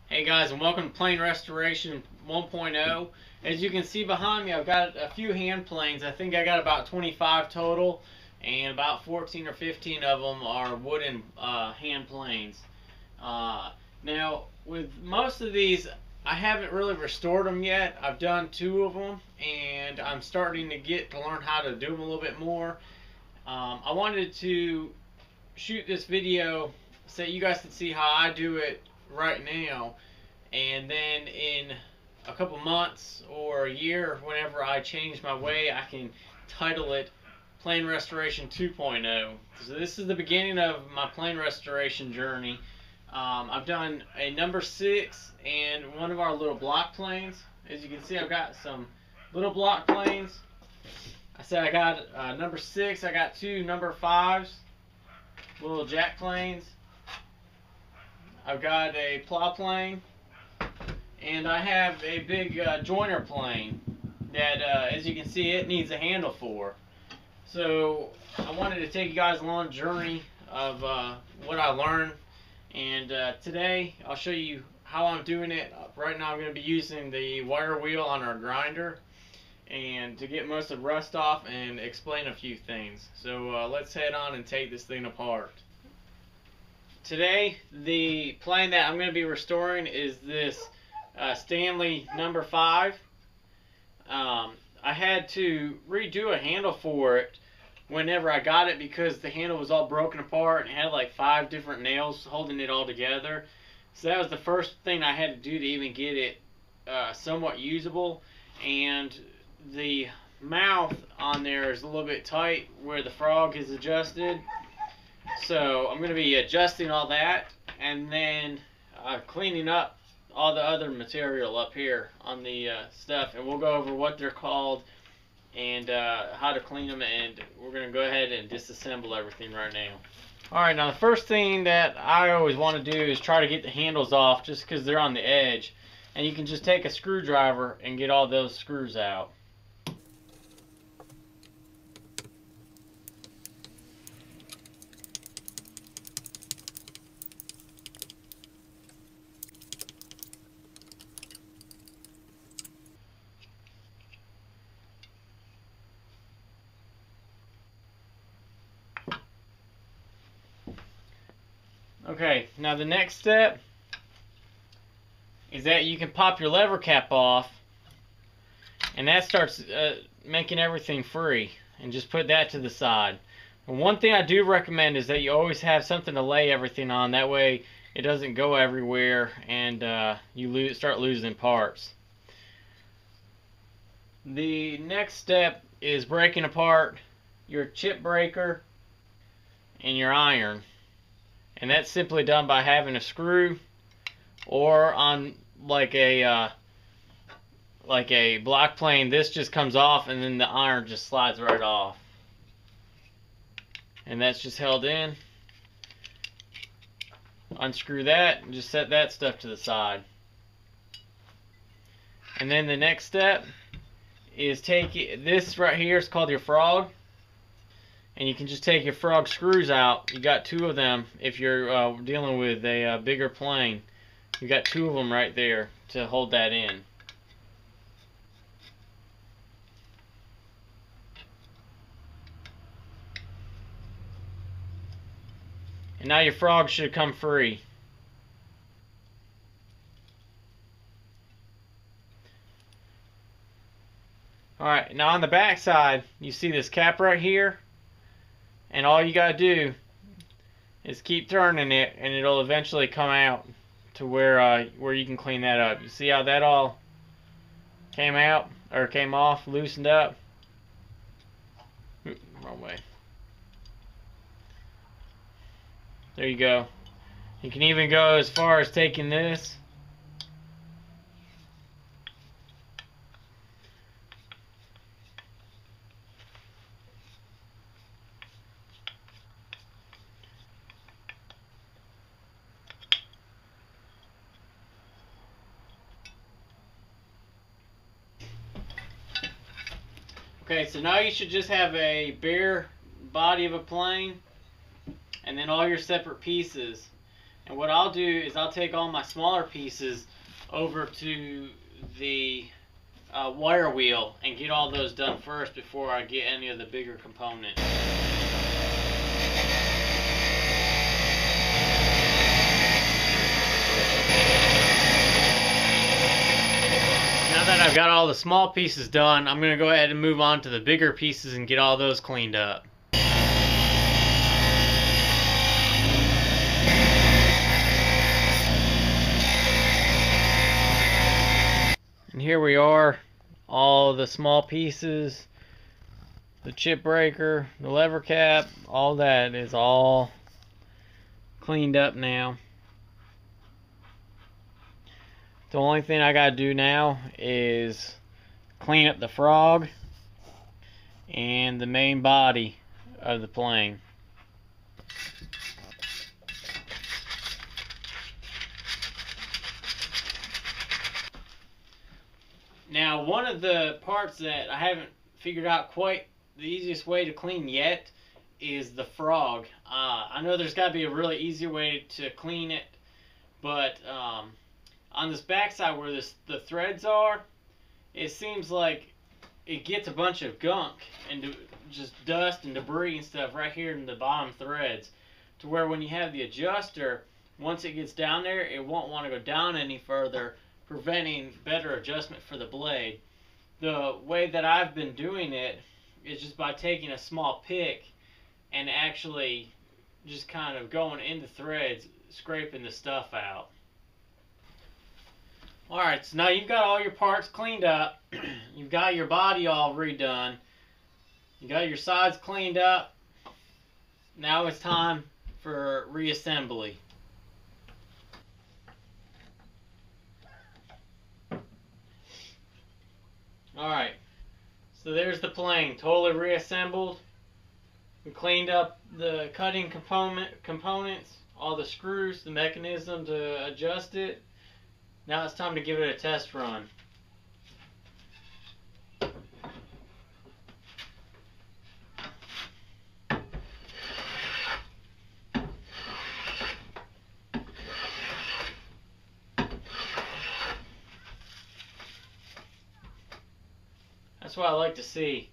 Hey guys, and welcome to Plane Restoration 1.0. As you can see behind me, I've got a few hand planes. I think I got about 25 total, and about 14 or 15 of them are wooden hand planes. Now, with most of these, I haven't really restored them yet. I've done two of them, and I'm starting to get to learn how to do them a little bit more. I wanted to shoot this video so you guys can see how I do it right now, and then in a couple months or a year, whenever I change my way, I can title it Plane Restoration 2.0. So this is the beginning of my plane restoration journey. I've done a number 6 and one of our little block planes. As you can see, I've got some little block planes. I said I got number 6, I got two number 5s, little jack planes. I've got a plow plane, and I have a big joiner plane that, as you can see, it needs a handle for. So I wanted to take you guys along a journey of what I learned, and today I'll show you how I'm doing it. Right now I'm going to be using the wire wheel on our grinder and to get most of the rust off and explain a few things. So let's head on and take this thing apart. Today, the plane that I'm going to be restoring is this Stanley number 5. I had to redo a handle for it whenever I got it because the handle was all broken apart and had like 5 different nails holding it all together. So that was the first thing I had to do to even get it somewhat usable. And the mouth on there is a little bit tight where the frog is adjusted. So I'm going to be adjusting all that and then cleaning up all the other material up here on the stuff, and we'll go over what they're called and how to clean them, and we're going to go ahead and disassemble everything right now. Alright, now the first thing that I always want to do is try to get the handles off just because they're on the edge, and you can just take a screwdriver and get all those screws out. Okay, now the next step is that you can pop your lever cap off, and that starts making everything free, and just put that to the side. And one thing I do recommend is that you always have something to lay everything on, that way it doesn't go everywhere and you start losing parts. The next step is breaking apart your chip breaker and your iron. And that's simply done by having a screw, or on like a block plane, this just comes off and then the iron just slides right off. And that's just held in. Unscrew that and just set that stuff to the side. And then the next step is this right here is called your frog. And you can just take your frog screws out. You got 2 of them if you're dealing with a bigger plane. You got 2 of them right there to hold that in. And now your frog should come free. Alright, now on the back side, you see this cap right here? And all you gotta do is keep turning it, and it'll eventually come out to where you can clean that up. You see how that all came out, or came off, loosened up? Oops, wrong way. There you go. You can even go as far as taking this Okay, so now you should just have a bare body of a plane, and then all your separate pieces. And what I'll do is I'll take all my smaller pieces over to the wire wheel and get all those done first before I get any of the bigger components. Now that I've got all the small pieces done, I'm going to go ahead and move on to the bigger pieces and get all those cleaned up. And here we are, all the small pieces, the chip breaker, the lever cap, all that is all cleaned up now. The only thing I gotta do now is clean up the frog and the main body of the plane. Now, one of the parts that I haven't figured out quite the easiest way to clean yet is the frog. I know there's got to be a really easy way to clean it, but on this backside where the threads are, it seems like it gets a bunch of gunk and just dust and debris and stuff right here in the bottom threads, to where when you have the adjuster, once it gets down there, it won't want to go down any further, preventing better adjustment for the blade. The way that I've been doing it is just by taking a small pick and actually just kind of going into threads, scraping the stuff out. Alright, so now you've got all your parts cleaned up, you've got your body all redone, you got your sides cleaned up. Now it's time for reassembly. Alright, so there's the plane, totally reassembled. We cleaned up the cutting components, all the screws, the mechanism to adjust it. Now it's time to give it a test run. That's what I like to see.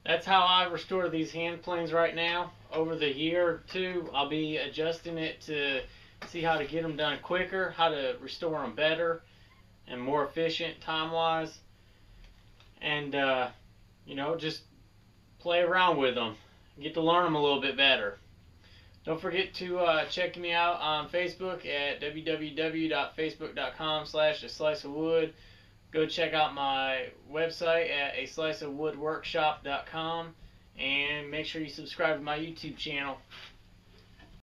That's how I restore these hand planes right now. Over the year or two, I'll be adjusting it to see how to get them done quicker, how to restore them better and more efficient time-wise. And, you know, just play around with them. Get to learn them a little bit better. Don't forget to check me out on Facebook at www.facebook.com/asliceofwood. Go check out my website at asliceofwoodworkshop.com, and make sure you subscribe to my YouTube channel.